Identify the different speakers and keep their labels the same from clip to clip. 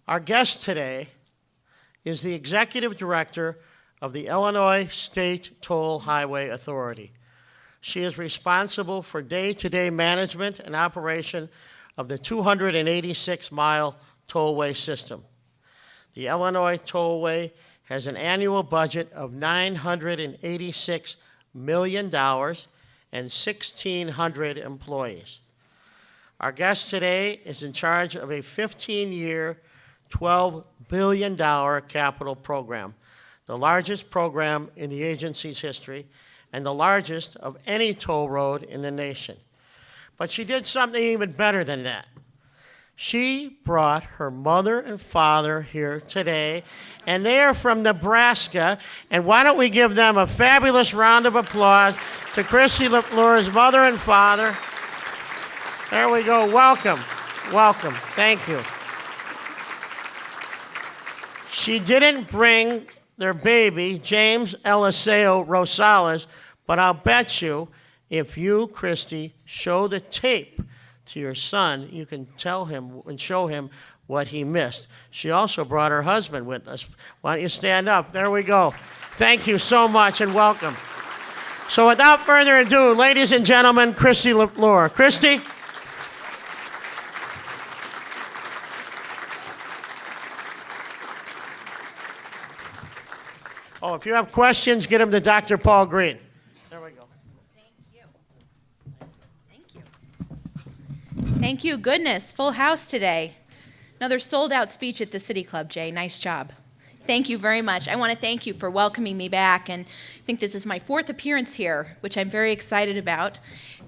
Speaker 1: Our guest today is the Executive Director of the Illinois State Toll Highway Authority. She is responsible for day-to-day management and operation of the 286-mile tollway system. The Illinois Tollway has an annual budget of $986 million and 1,600 employees. Our guest today is in charge of a 15-year, $12 billion capital program, the largest program in the agency's history and the largest of any toll road in the nation. But she did something even better than that. She brought her mother and father here today, and they are from Nebraska. And why don't we give them a fabulous round of applause to Kristi Lafleur's mother and father. There we go. Welcome. Welcome. Thank you. She didn't bring their baby, James Eliseo Rosales, but I'll bet you if you, Kristi, show the tape to your son, you can tell him and show him what he missed. She also brought her husband with us. Why don't you stand up? There we go. Thank you so much and welcome. So without further ado, ladies and gentlemen, Kristi Lafleur. Kristi? Oh, if you have questions, get them to Dr. Paul Green. There we go.
Speaker 2: Thank you. Thank you. Goodness, full house today. Another sold-out speech at the City Club, Jay. Nice job. Thank you very much. I want to thank you for welcoming me back, and I think this is my 4th appearance here, which I'm very excited about,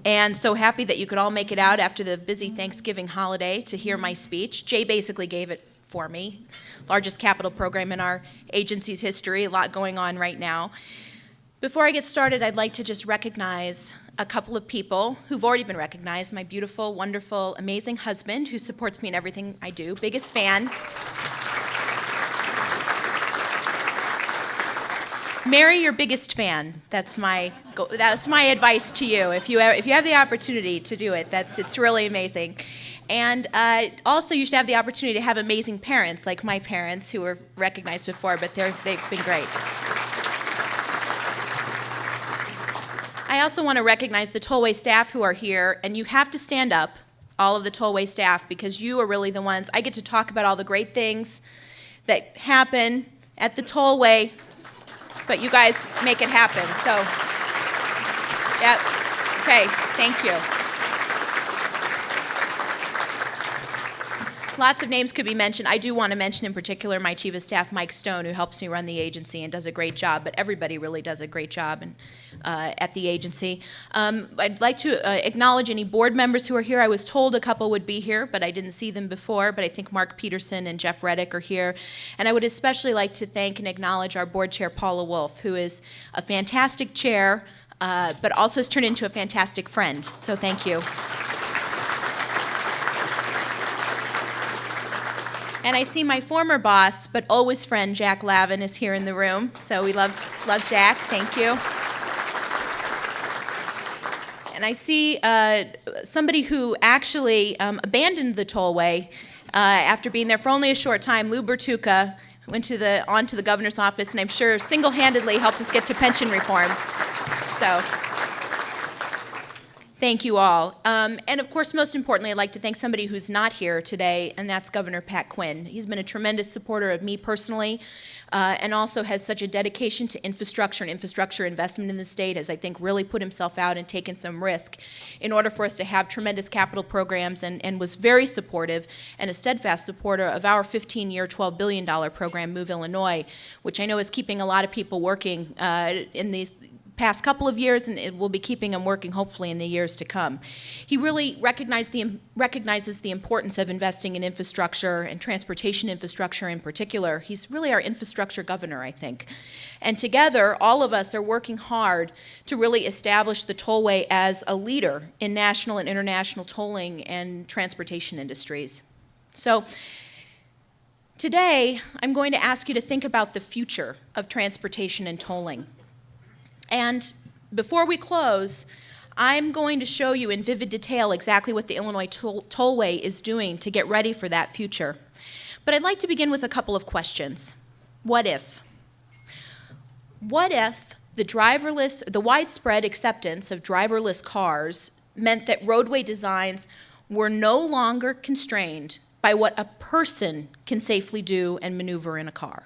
Speaker 2: and so happy that you could all make it out after the busy Thanksgiving holiday to hear my speech. Jay basically gave it for me. Largest capital program in our agency's history, a lot going on right now. Before I get started, I'd like to just recognize a couple of people who've already been recognized. My beautiful, wonderful, amazing husband who supports me in everything I do, biggest fan. Marry your biggest fan. That's my advice to you. If you have the opportunity to do it, it's really amazing. And also, you should have the opportunity to have amazing parents, like my parents, who were recognized before, but they've been great. I also want to recognize the Tollway staff who are here, and you have to stand up, all of the Tollway staff, because you are really the ones. I get to talk about all the great things that happen at the Tollway, but you guys make it happen. So, yeah, okay, thank you. Lots of names could be mentioned. I do want to mention in particular my Chief of Staff, Mike Stone, who helps me run the agency and does a great job, but everybody really does a great job at the agency. I'd like to acknowledge any board members who are here. I was told a couple would be here, but I didn't see them before, but I think Mark Peterson and Jeff Reddick are here. And I would especially like to thank and acknowledge our board chair, Paula Wolf, who is a fantastic chair, but also has turned into a fantastic friend. So thank you. And I see my former boss, but always friend, Jack Lavin, is here in the room. So we love Jack. Thank you. And I see somebody who actually abandoned the Tollway after being there for only a short time, Lou Bertuca, went onto the governor's office, and I'm sure single-handedly helped us get to pension reform. So thank you all. And of course, most importantly, I'd like to thank somebody who's not here today, and that's Governor Pat Quinn. He's been a tremendous supporter of me personally, and also has such a dedication to infrastructure and infrastructure investment in the state, has, I think, really put himself out and taken some risk in order for us to have tremendous capital programs, and was very supportive and a steadfast supporter of our 15-year, $12 billion program, Move Illinois, which I know is keeping a lot of people working in these past couple of years, and it will be keeping them working hopefully in the years to come. He really recognizes the importance of investing in infrastructure and transportation infrastructure in particular. He's really our infrastructure governor, I think. And together, all of us are working hard to really establish the Tollway as a leader in national and international tolling and transportation industries. So today, I'm going to ask you to think about the future of transportation and tolling. And before we close, I'm going to show you in vivid detail exactly what the Illinois Tollway is doing to get ready for that future. But I'd like to begin with a couple of questions. What if? What if the widespread acceptance of driverless cars meant that roadway designs were no longer constrained by what a person can safely do and maneuver in a car?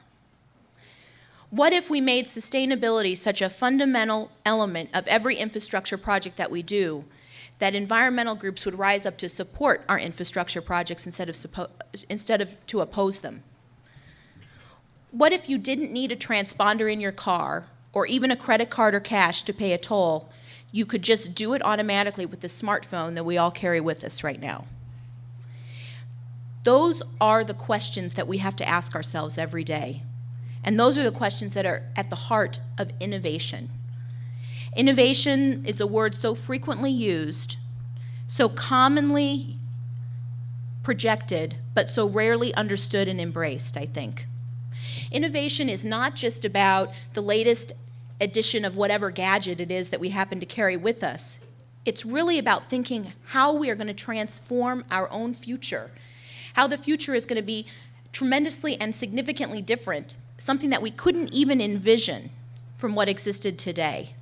Speaker 2: What if we made sustainability such a fundamental element of every infrastructure project that we do, that environmental groups would rise up to support our infrastructure projects instead of to oppose them? What if you didn't need a transponder in your car or even a credit card or cash to pay a toll? You could just do it automatically with the smartphone that we all carry with us right now. Those are the questions that we have to ask ourselves every day. And those are the questions that are at the heart of innovation. Innovation is a word so frequently used, so commonly projected, but so rarely understood and embraced, I think. Innovation is not just about the latest edition of whatever gadget it is that we happen to carry with us. It's really about thinking how we are going to transform our own future, how the future is going to be tremendously and significantly different, something that we couldn't even envision from what existed today.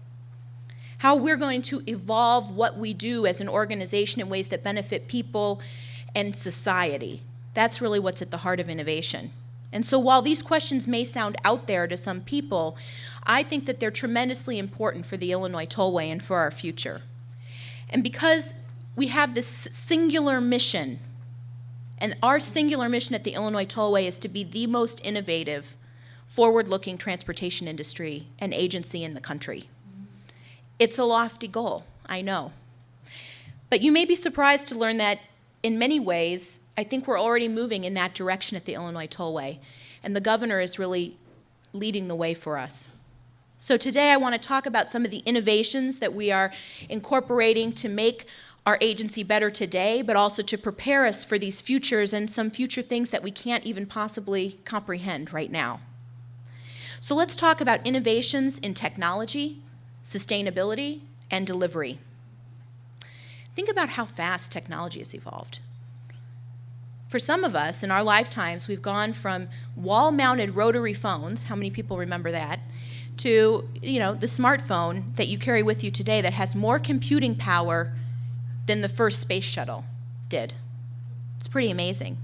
Speaker 2: How we're going to evolve what we do as an organization in ways that benefit people and society. That's really what's at the heart of innovation. And so while these questions may sound out there to some people, I think that they're tremendously important for the Illinois Tollway and for our future. And because we have this singular mission, and our singular mission at the Illinois Tollway is to be the most innovative, forward-looking transportation industry and agency in the country. It's a lofty goal, I know. But you may be surprised to learn that in many ways, I think we're already moving in that direction at the Illinois Tollway, and the governor is really leading the way for us. So today I want to talk about some of the innovations that we are incorporating to make our agency better today, but also to prepare us for these futures and some future things that we can't even possibly comprehend right now. So let's talk about innovations in technology, sustainability, and delivery. Think about how fast technology has evolved. For some of us, in our lifetimes, we've gone from wall-mounted rotary phones, how many people remember that, to the smartphone that you carry with you today that has more computing power than the first space shuttle did. It's pretty amazing.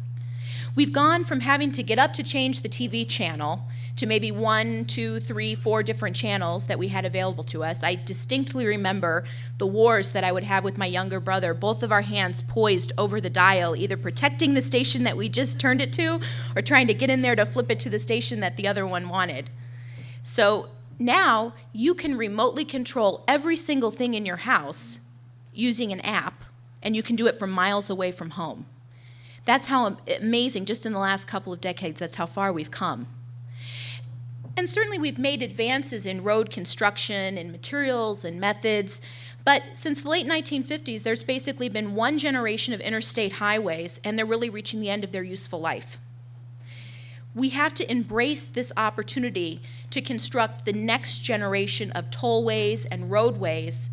Speaker 2: We've gone from having to get up to change the TV channel to maybe 1, 2, 3, 4 different channels that we had available to us. I distinctly remember the wars that I would have with my younger brother, both of our hands poised over the dial, either protecting the station that we just turned it to or trying to get in there to flip it to the station that the other one wanted. So now you can remotely control every single thing in your house using an app, and you can do it from miles away from home. That's how amazing, just in the last couple of decades, that's how far we've come. And certainly we've made advances in road construction and materials and methods, but since the late 1950s, there's basically been one generation of interstate highways, and they're really reaching the end of their useful life. We have to embrace this opportunity to construct the next generation of tollways and roadways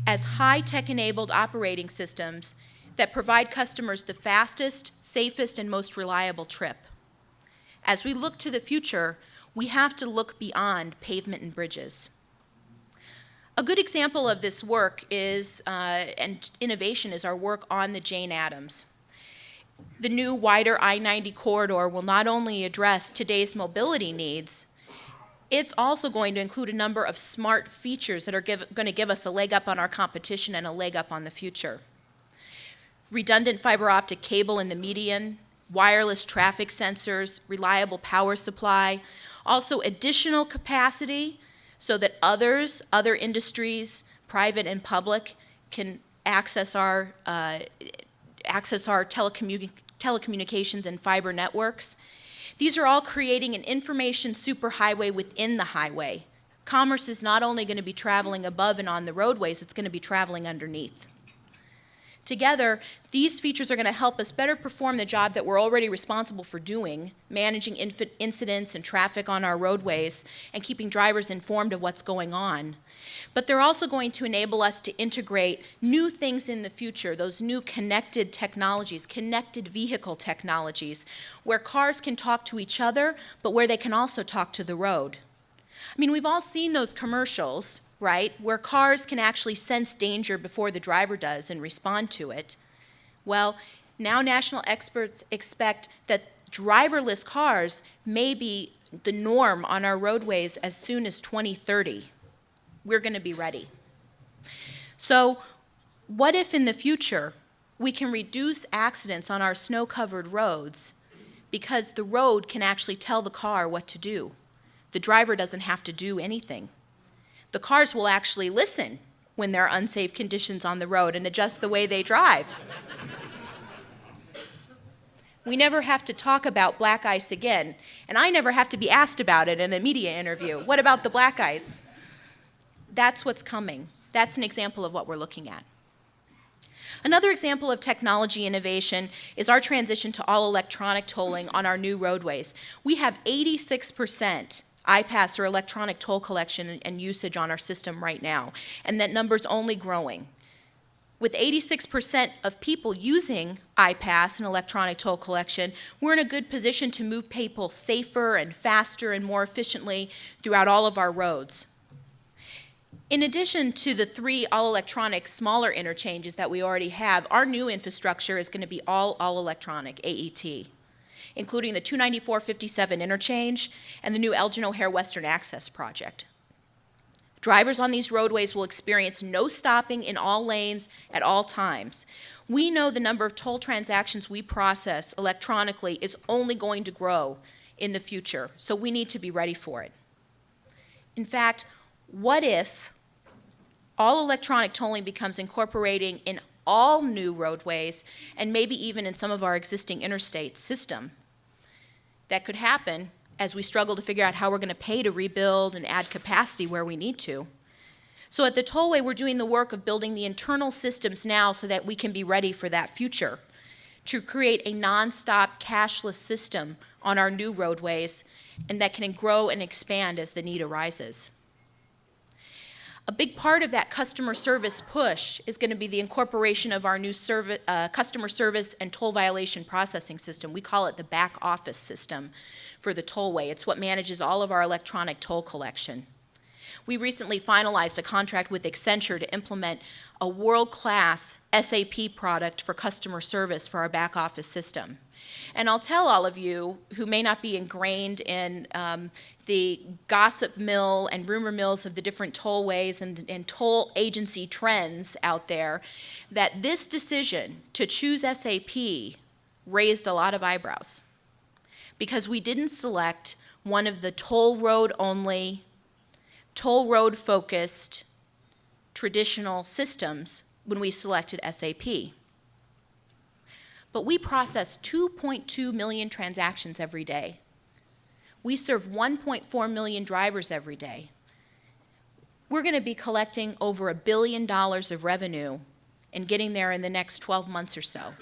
Speaker 2: as high-tech enabled operating systems that provide customers the fastest, safest, and most reliable trip. As we look to the future, we have to look beyond pavement and bridges. A good example of this work is, and innovation, is our work on the Jane Addams. The new wider I-90 corridor will not only address today's mobility needs, it's also going to include a number of smart features that are going to give us a leg up on our competition and a leg up on the future. Redundant fiber optic cable in the median, wireless traffic sensors, reliable power supply, also additional capacity so that other industries, private and public, can access our telecommunications and fiber networks. These are all creating an information superhighway within the highway. Commerce is not only going to be traveling above and on the roadways, it's going to be traveling underneath. Together, these features are going to help us better perform the job that we're already responsible for doing, managing incidents and traffic on our roadways and keeping drivers informed of what's going on. But they're also going to enable us to integrate new things in the future, those new connected technologies, connected vehicle technologies, where cars can talk to each other, but where they can also talk to the road. I mean, we've all seen those commercials, right, where cars can actually sense danger before the driver does and respond to it. Well, now national experts expect that driverless cars may be the norm on our roadways as soon as 2030. We're going to be ready. So, what if in the future we can reduce accidents on our snow-covered roads because the road can actually tell the car what to do? The driver doesn't have to do anything. The cars will actually listen when there are unsafe conditions on the road and adjust the way they drive. We never have to talk about black ice again, and I never have to be asked about it in a media interview. What about the black ice? That's what's coming. That's an example of what we're looking at. Another example of technology innovation is our transition to all electronic tolling on our new roadways. We have 86% iPass or electronic toll collection and usage on our system right now, and that number's only growing. With 86% of people using iPass and electronic toll collection, we're in a good position to move people safer and faster and more efficiently throughout all of our roads. In addition to the 3 all-electronic smaller interchanges that we already have, our new infrastructure is going to be all electronic, AET, including the 294-57 interchange and the new Elgin O'Hare Western Access Project. Drivers on these roadways will experience no stopping in all lanes at all times. We know the number of toll transactions we process electronically is only going to grow in the future, so we need to be ready for it. In fact, what if all electronic tolling becomes incorporating in all new roadways and maybe even in some of our existing interstate system? That could happen as we struggle to figure out how we're going to pay to rebuild and add capacity where we need to. So at the Tollway, we're doing the work of building the internal systems now so that we can be ready for that future, to create a nonstop cashless system on our new roadways and that can grow and expand as the need arises. A big part of that customer service push is going to be the incorporation of our new customer service and toll violation processing system. We call it the back office system for the Tollway. It's what manages all of our electronic toll collection. We recently finalized a contract with Accenture to implement a world-class SAP product for customer service for our back office system. And I'll tell all of you who may not be ingrained in the gossip mill and rumor mills of the different tollways and toll agency trends out there, that this decision to choose SAP raised a lot of eyebrows because we didn't select one of the toll road only, toll road focused traditional systems when we selected SAP. But we process 2.2 million transactions every day. We serve 1.4 million drivers every day. We're going to be collecting over $1 billion of revenue and getting there in the next 12 months or so.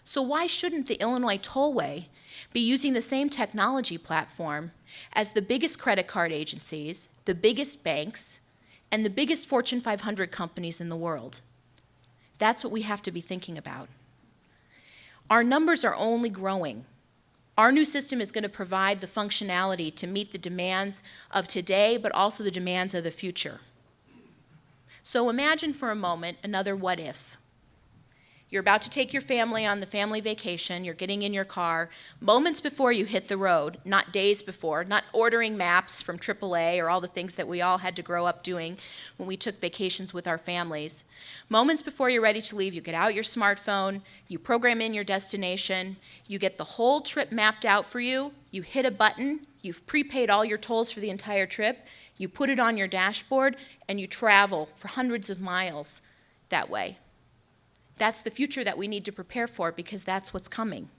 Speaker 2: So why shouldn't the Illinois Tollway be using the same technology platform as the biggest credit card agencies, the biggest banks, and the biggest Fortune 500 companies in the world? That's what we have to be thinking about. Our numbers are only growing. Our new system is going to provide the functionality to meet the demands of today, but also the demands of the future. So imagine for a moment another what if. You're about to take your family on the family vacation, you're getting in your car, moments before you hit the road, not days before, not ordering maps from AAA or all the things that we all had to grow up doing when we took vacations with our families. Moments before you're ready to leave, you get out your smartphone, you program in your destination, you get the whole trip mapped out for you, you hit a button, you've prepaid all your tolls for the entire trip, you put it on your dashboard, and you travel for hundreds of miles that way. That's the future that we need to prepare for because that's what's coming.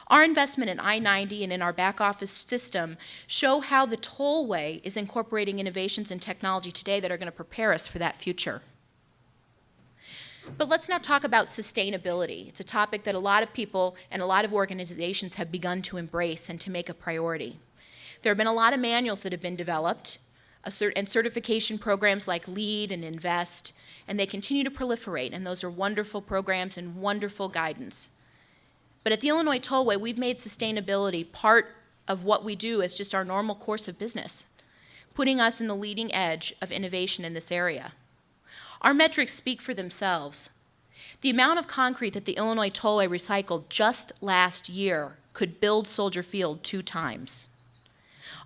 Speaker 2: Our investment in I-90 and in our back office system show how the Tollway is incorporating innovations in technology today that are going to prepare us for that future. But let's now talk about sustainability. It's a topic that a lot of people and a lot of organizations have begun to embrace and to make a priority. There have been a lot of manuals that have been developed, and certification programs like LEAD and INVEST, and they continue to proliferate, and those are wonderful programs and wonderful guidance. But at the Illinois Tollway, we've made sustainability part of what we do as just our normal course of business, putting us in the leading edge of innovation in this area. Our metrics speak for themselves. The amount of concrete that the Illinois Tollway recycled just last year could build Soldier Field 2 times.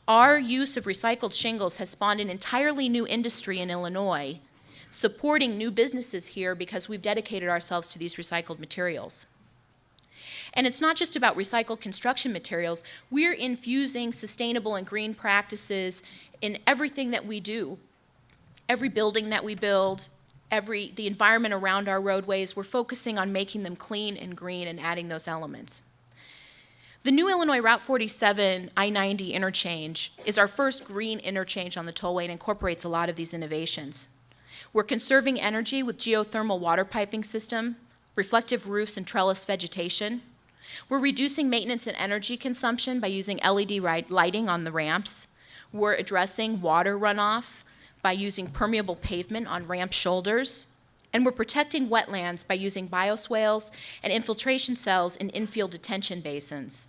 Speaker 2: Our use of recycled shingles has spawned an entirely new industry in Illinois, supporting new businesses here because we've dedicated ourselves to these recycled materials. And it's not just about recycled construction materials. We're infusing sustainable and green practices in everything that we do. Every building that we build, the environment around our roadways, we're focusing on making them clean and green and adding those elements. The new Illinois Route 47 I-90 interchange is our first green interchange on the tollway and incorporates a lot of these innovations. We're conserving energy with geothermal water piping system, reflective roofs and trellis vegetation. We're reducing maintenance and energy consumption by using LED lighting on the ramps. We're addressing water runoff by using permeable pavement on ramp shoulders. And we're protecting wetlands by using bioswales and infiltration cells in infield detention basins.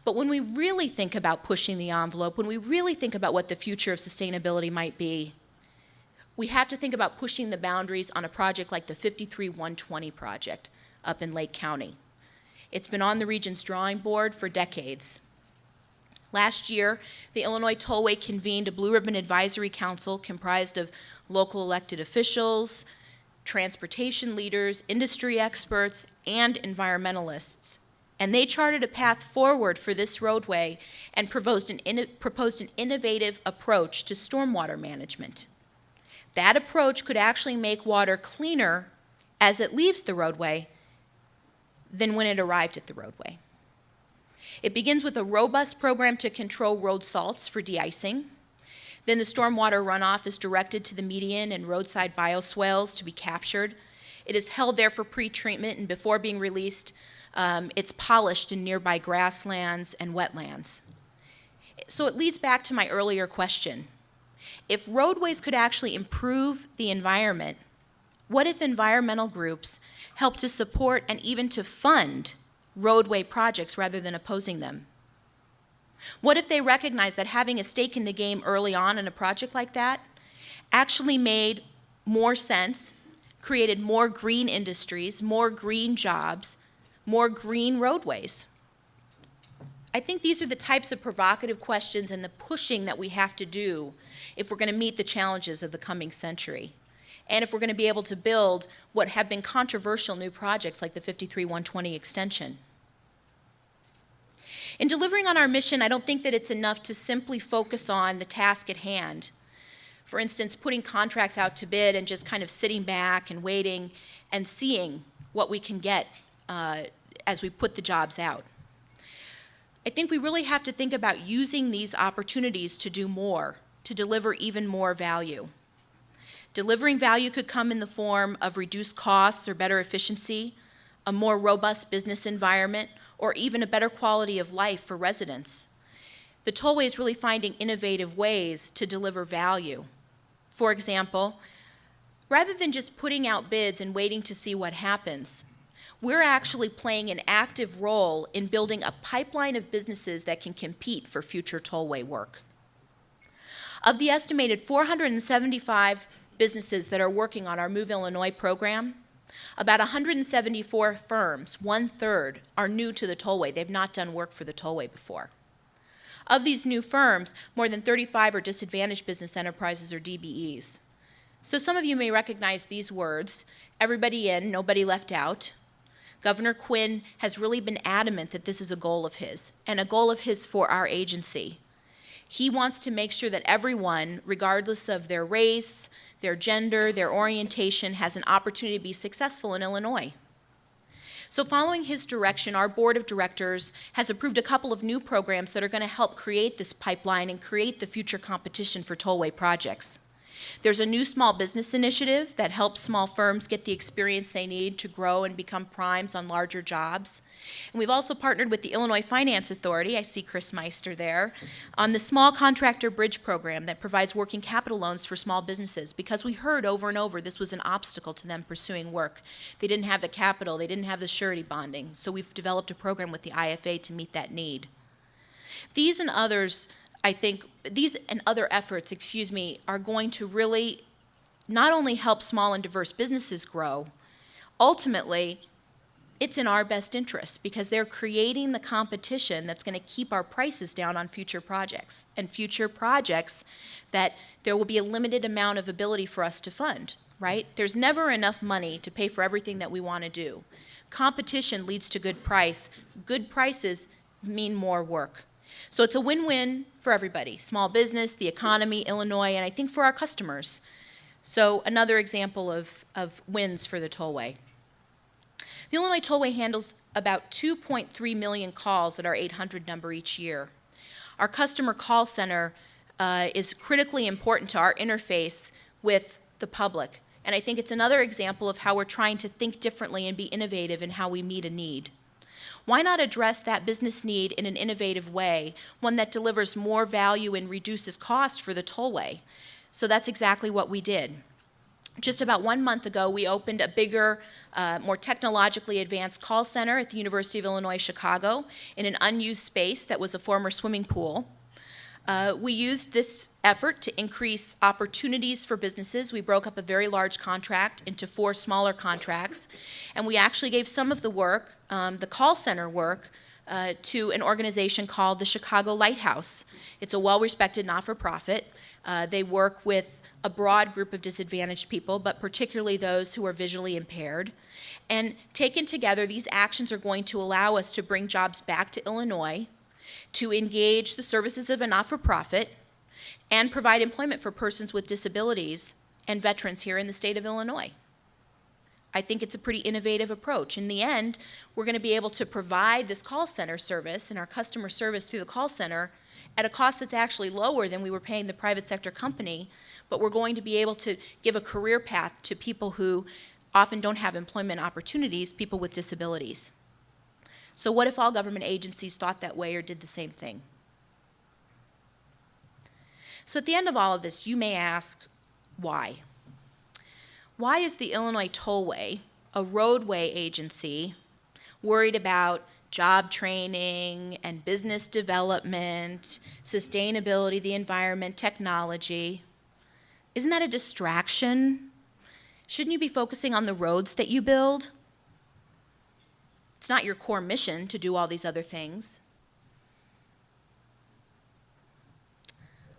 Speaker 2: But when we really think about pushing the envelope, when we really think about what the future of sustainability might be, we have to think about pushing the boundaries on a project like the 53-120 project up in Lake County. It's been on the region's drawing board for decades. Last year, the Illinois Tollway convened a Blue Ribbon Advisory Council comprised of local elected officials, transportation leaders, industry experts, and environmentalists. And they charted a path forward for this roadway and proposed an innovative approach to stormwater management. That approach could actually make water cleaner as it leaves the roadway than when it arrived at the roadway. It begins with a robust program to control road salts for de-icing. Then the stormwater runoff is directed to the median and roadside bioswales to be captured. It is held there for pre-treatment, and before being released, it's polished in nearby grasslands and wetlands. So it leads back to my earlier question. If roadways could actually improve the environment, what if environmental groups help to support and even to fund roadway projects rather than opposing them? What if they recognize that having a stake in the game early on in a project like that actually made more sense, created more green industries, more green jobs, more green roadways? I think these are the types of provocative questions and the pushing that we have to do if we're going to meet the challenges of the coming century, and if we're going to be able to build what have been controversial new projects like the 53-120 extension. In delivering on our mission, I don't think that it's enough to simply focus on the task at hand. For instance, putting contracts out to bid and just kind of sitting back and waiting and seeing what we can get as we put the jobs out. I think we really have to think about using these opportunities to do more, to deliver even more value. Delivering value could come in the form of reduced costs or better efficiency, a more robust business environment, or even a better quality of life for residents. The Tollway is really finding innovative ways to deliver value. For example, rather than just putting out bids and waiting to see what happens, we're actually playing an active role in building a pipeline of businesses that can compete for future tollway work. Of the estimated 475 businesses that are working on our Move Illinois program, about 174 firms, 1/3, are new to the tollway. They've not done work for the tollway before. Of these new firms, more than 35 are disadvantaged business enterprises or DBEs. So some of you may recognize these words: everybody in, nobody left out. Governor Quinn has really been adamant that this is a goal of his, and a goal of his for our agency. He wants to make sure that everyone, regardless of their race, their gender, their orientation, has an opportunity to be successful in Illinois. So following his direction, our board of directors has approved a couple of new programs that are going to help create this pipeline and create the future competition for tollway projects. There's a new small business initiative that helps small firms get the experience they need to grow and become primes on larger jobs. And we've also partnered with the Illinois Finance Authority, I see Chris Meister there, on the Small Contractor Bridge Program that provides working capital loans for small businesses, because we heard over and over this was an obstacle to them pursuing work. They didn't have the capital, they didn't have the surety bonding, so we've developed a program with the IFA to meet that need. These and other efforts, are going to really not only help small and diverse businesses grow, ultimately, it's in our best interest because they're creating the competition that's going to keep our prices down on future projects, and future projects that there will be a limited amount of ability for us to fund, right? There's never enough money to pay for everything that we want to do. Competition leads to good price. Good prices mean more work. So it's a win-win for everybody, small business, the economy, Illinois, and I think for our customers. So another example of wins for the Tollway. The Illinois Tollway handles about 2.3 million calls at our 800 number each year. Our customer call center is critically important to our interface with the public, and I think it's another example of how we're trying to think differently and be innovative in how we meet a need. Why not address that business need in an innovative way, one that delivers more value and reduces cost for the Tollway? So that's exactly what we did. Just about 1 month ago, we opened a bigger, more technologically advanced call center at the University of Illinois Chicago in an unused space that was a former swimming pool. We used this effort to increase opportunities for businesses. We broke up a very large contract into 4 smaller contracts, and we actually gave some of the work, the call center work, to an organization called the Chicago Lighthouse. It's a well-respected not-for-profit. They work with a broad group of disadvantaged people, but particularly those who are visually impaired. And taken together, these actions are going to allow us to bring jobs back to Illinois, to engage the services of a not-for-profit, and provide employment for persons with disabilities and veterans here in the state of Illinois. I think it's a pretty innovative approach. In the end, we're going to be able to provide this call center service and our customer service through the call center at a cost that's actually lower than we were paying the private sector company, but we're going to be able to give a career path to people who often don't have employment opportunities, people with disabilities. So what if all government agencies thought that way or did the same thing? So at the end of all of this, you may ask, why? Why is the Illinois Tollway, a roadway agency, worried about job training and business development, sustainability, the environment, technology? Isn't that a distraction? Shouldn't you be focusing on the roads that you build? It's not your core mission to do all these other things.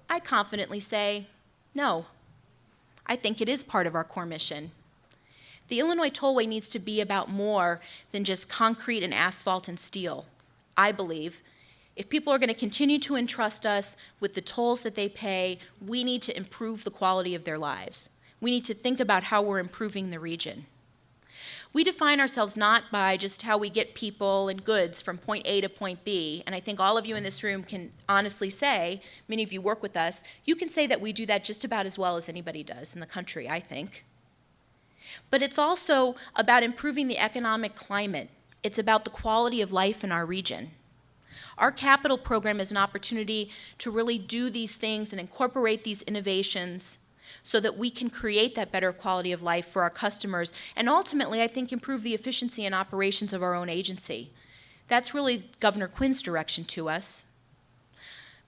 Speaker 2: I confidently say, no. I think it is part of our core mission. The Illinois Tollway needs to be about more than just concrete and asphalt and steel. I believe if people are going to continue to entrust us with the tolls that they pay, we need to improve the quality of their lives. We need to think about how we're improving the region. We define ourselves not by just how we get people and goods from point A to point B, and I think all of you in this room can honestly say, many of you work with us, you can say that we do that just about as well as anybody does in the country, I think. But it's also about improving the economic climate. It's about the quality of life in our region. Our capital program is an opportunity to really do these things and incorporate these innovations so that we can create that better quality of life for our customers and ultimately, I think, improve the efficiency and operations of our own agency. That's really Governor Quinn's direction to us.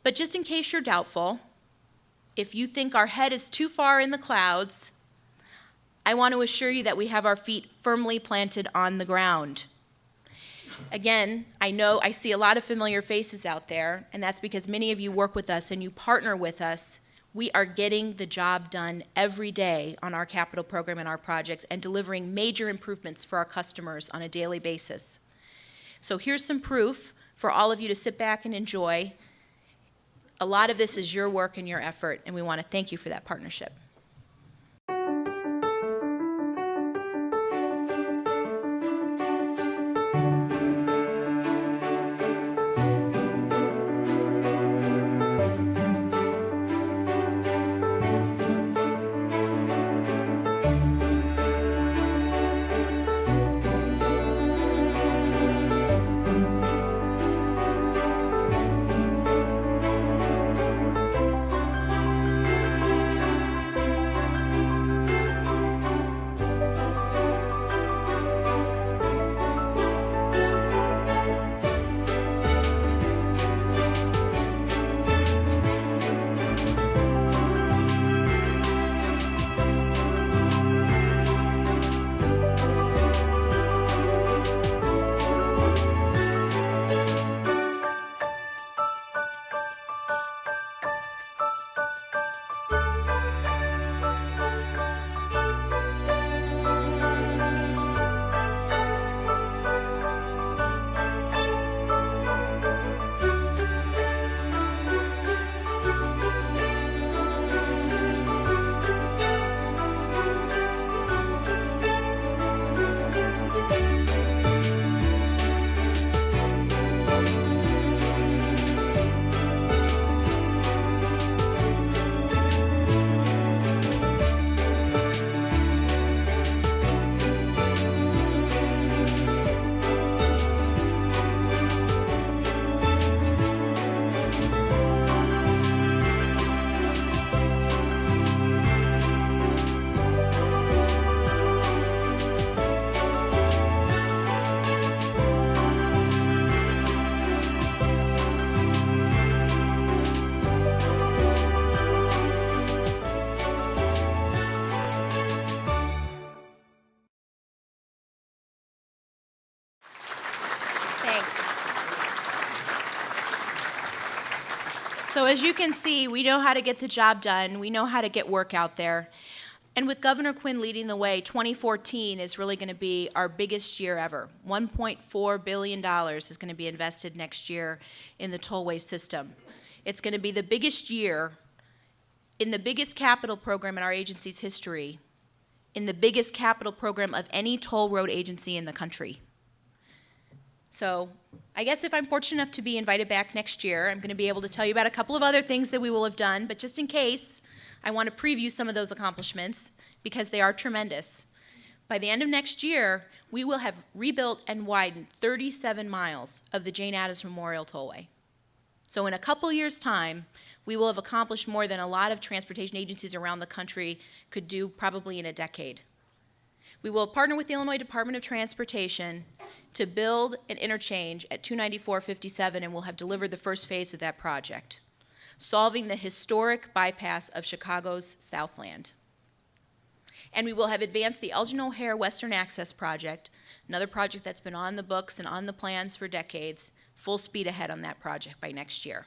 Speaker 2: But just in case you're doubtful, if you think our head is too far in the clouds, I want to assure you that we have our feet firmly planted on the ground. Again, I know I see a lot of familiar faces out there, and that's because many of you work with us and you partner with us. We are getting the job done every day on our capital program and our projects and delivering major improvements for our customers on a daily basis. So here's some proof for all of you to sit back and enjoy. A lot of this is your work and your effort, and we want to thank you for that partnership. So as you can see, we know how to get the job done. We know how to get work out there. And with Governor Quinn leading the way, 2014 is really going to be our biggest year ever. $1.4 billion is going to be invested next year in the tollway system. It's going to be the biggest year in the biggest capital program in our agency's history, in the biggest capital program of any toll road agency in the country. So I guess if I'm fortunate enough to be invited back next year, I'm going to be able to tell you about a couple of other things that we will have done, but just in case, I want to preview some of those accomplishments because they are tremendous. By the end of next year, we will have rebuilt and widened 37 miles of the Jane Addams Memorial Tollway. So in a couple years' time, we will have accomplished more than a lot of transportation agencies around the country could do probably in a decade. We will partner with the Illinois Department of Transportation to build an interchange at 294-57, and we'll have delivered the first phase of that project, solving the historic bypass of Chicago's Southland. And we will have advanced the Elgin O'Hare Western Access Project, another project that's been on the books and on the plans for decades, full speed ahead on that project by next year.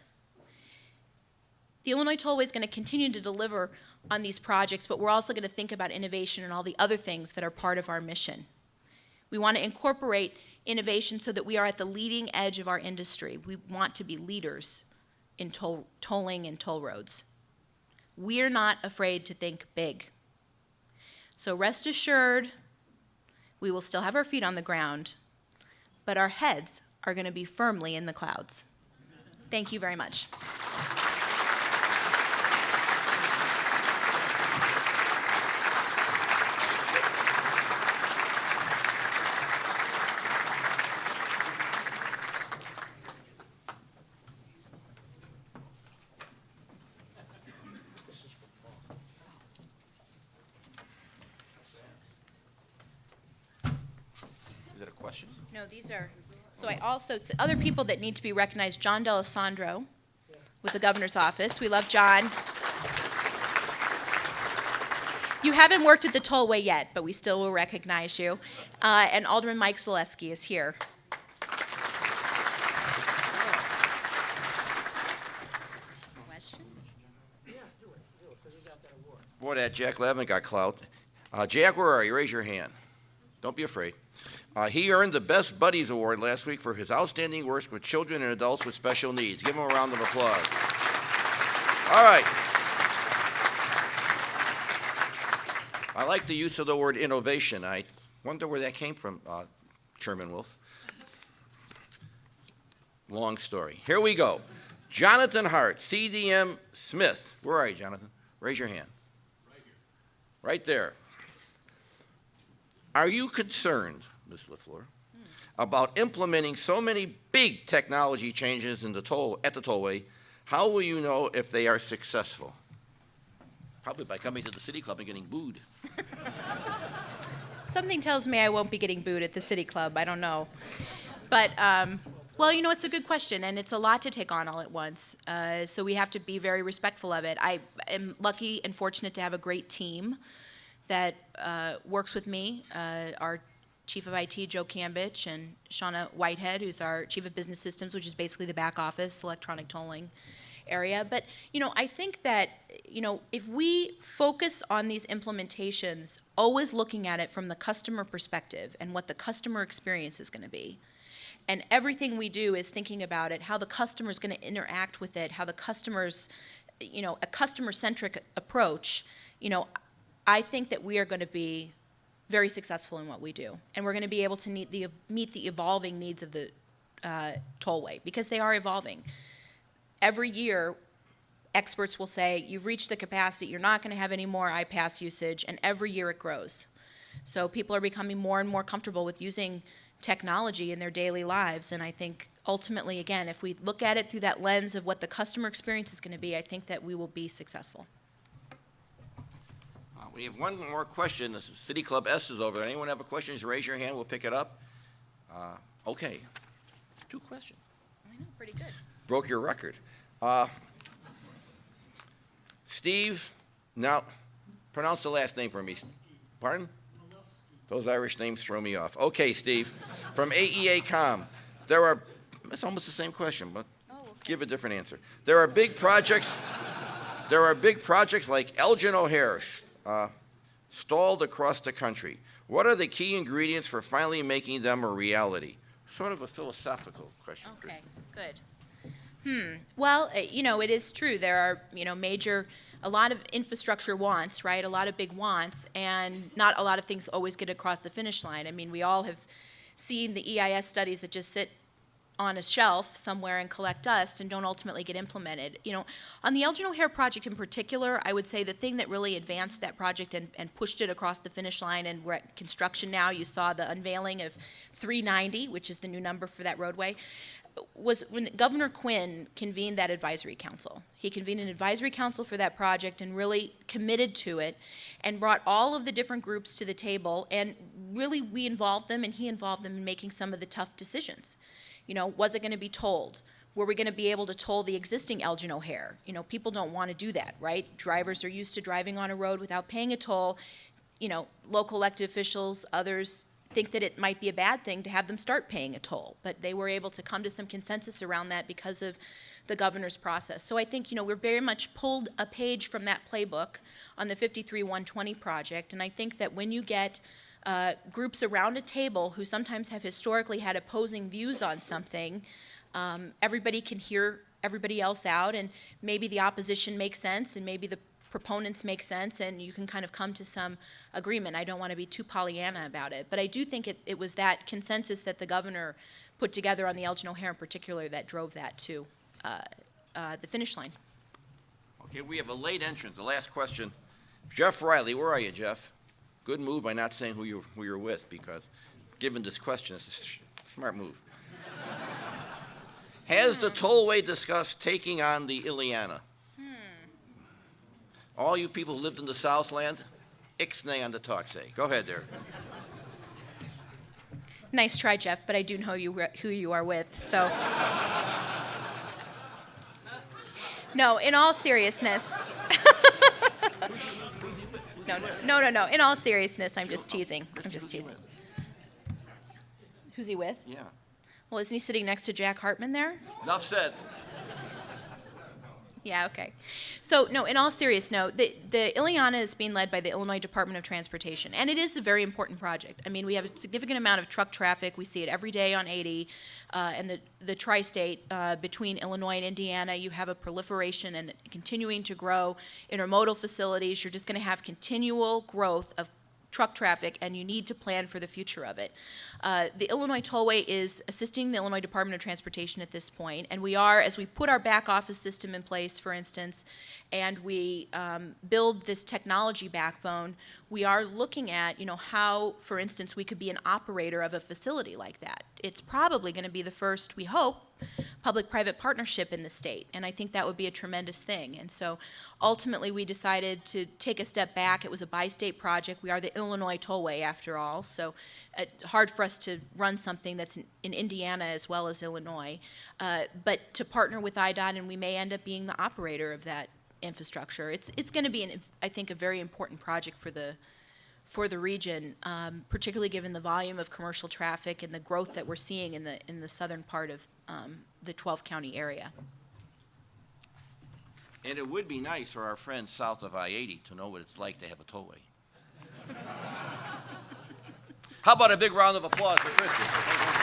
Speaker 2: The Illinois Tollway is going to continue to deliver on these projects, but we're also going to think about innovation and all the other things that are part of our mission. We want to incorporate innovation so that we are at the leading edge of our industry. We want to be leaders in tolling and toll roads. We're not afraid to think big. So rest assured, we will still have our feet on the ground, but our heads are going to be firmly in the clouds. Thank you very much.
Speaker 3: Is that a question?
Speaker 2: No, these are, so I also, other people that need to be recognized, John D'Alessandro with the governor's office. We love John. You haven't worked at the tollway yet, but we still will recognize you. And Alderman Mike Zaleski is here. Questions?
Speaker 3: Boy, that Jack Levin got clout. Jack, where are you? Raise your hand. Don't be afraid. He earned the Best Buddies Award last week for his outstanding work with children and adults with special needs. Give him a round of applause. All right. I like the use of the word innovation. I wonder where that came from, Chairman Wolf. Long story. Here we go. Jonathan Hart, CDM Smith. Where are you, Jonathan? Raise your hand. Right here. Right there. Are you concerned, Ms. Lafleur, about implementing so many big technology changes at the tollway? How will you know if they are successful? Probably by coming to the City Club and getting booed.
Speaker 2: Something tells me I won't be getting booed at the City Club. I don't know. But, well, you know, it's a good question, and it's a lot to take on all at once. So we have to be very respectful of it. I am lucky and fortunate to have a great team that works with me. Our Chief of IT, Joe Cambich, and Shauna Whitehead, who's our Chief of Business Systems, which is basically the back office, electronic tolling area. But, you know, I think that, you know, if we focus on these implementations, always looking at it from the customer perspective and what the customer experience is going to be, and everything we do is thinking about it, how the customer is going to interact with it, how the customer's, you know, a customer-centric approach, you know, I think that we are going to be very successful in what we do. And we're going to be able to meet the evolving needs of the tollway, because they are evolving. Every year, experts will say, you've reached the capacity, you're not going to have any more iPass usage, and every year it grows. So people are becoming more and more comfortable with using technology in their daily lives, and I think ultimately, again, if we look at it through that lens of what the customer experience is going to be, I think that we will be successful.
Speaker 3: We have one more question. The City Club S is over there. Anyone have a question? Just raise your hand. We'll pick it up. Okay. 2 questions.
Speaker 2: I know, pretty good.
Speaker 3: Broke your record. Steve, now pronounce the last name for me. Pardon? Those Irish names throw me off. Okay, Steve, from AEA Com. It's almost the same question, but
Speaker 2: Oh,
Speaker 3: give a different answer. There are big projects. There are big projects like Elgin O'Hare stalled across the country. What are the key ingredients for finally making them a reality? Sort of a philosophical question.
Speaker 2: Okay, good. Well, it is true. There are, a lot of infrastructure wants, right? A lot of big wants, and not a lot of things always get across the finish line. I mean, we all have seen the EIS studies that just sit on a shelf somewhere and collect dust and don't ultimately get implemented. On the Elgin O'Hare project in particular, I would say the thing that really advanced that project and pushed it across the finish line, and we're at construction now, you saw the unveiling of 390, which is the new number for that roadway, was when Governor Quinn convened that advisory council. He convened an advisory council for that project and really committed to it and brought all of the different groups to the table, and really we involved them and he involved them in making some of the tough decisions. Was it going to be tolled? Were we going to be able to toll the existing Elgin O'Hare? People don't want to do that, right? Drivers are used to driving on a road without paying a toll. Local elected officials, others think that it might be a bad thing to have them start paying a toll. But they were able to come to some consensus around that because of the governor's process. So I think, we're very much pulled a page from that playbook on the 53-120 project. And I think that when you get groups around a table who sometimes have historically had opposing views on something, everybody can hear everybody else out, and maybe the opposition makes sense and maybe the proponents make sense, and you can kind of come to some agreement. I don't want to be too Pollyanna about it, but I do think it was that consensus that the governor put together on the Elgin O'Hare in particular that drove that to the finish line.
Speaker 3: Okay, we have a late entrance. The last question. Jeff Riley, where are you, Jeff? Good move by not saying who you're with, because given this question, it's a smart move. Has the Tollway discussed taking on the Ileana? All you people who lived in the Southland, ixnay on the talk say. Go ahead there.
Speaker 2: Nice try, Jeff, but I do know who you are with, so. No, in all seriousness. No. In all seriousness, I'm just teasing. Who's he with?
Speaker 3: Yeah.
Speaker 2: Well, isn't he sitting next to Jack Hartman there?
Speaker 3: Enough said.
Speaker 2: Yeah, okay. So, no, in all seriousness, no, the Ileana is being led by the Illinois Department of Transportation, and it is a very important project. I mean, we have a significant amount of truck traffic. We see it every day on 80, and the tri-state between Illinois and Indiana. You have a proliferation and continuing to grow intermodal facilities. You're just going to have continual growth of truck traffic, and you need to plan for the future of it. The Illinois Tollway is assisting the Illinois Department of Transportation at this point, and we are, as we put our back office system in place, for instance, and we build this technology backbone, we are looking at, how, for instance, we could be an operator of a facility like that. It's probably going to be the first, we hope, public-private partnership in the state, and I think that would be a tremendous thing. And so ultimately we decided to take a step back. It was a bi-state project. We are the Illinois Tollway after all, so hard for us to run something that's in Indiana as well as Illinois, but to partner with IDOT, and we may end up being the operator of that infrastructure. It's going to be, I think, a very important project for the region, particularly given the volume of commercial traffic and the growth that we're seeing in the southern part of the 12-county area.
Speaker 3: And it would be nice for our friends south of I-80 to know what it's like to have a tollway. How about a big round of applause for Kristi?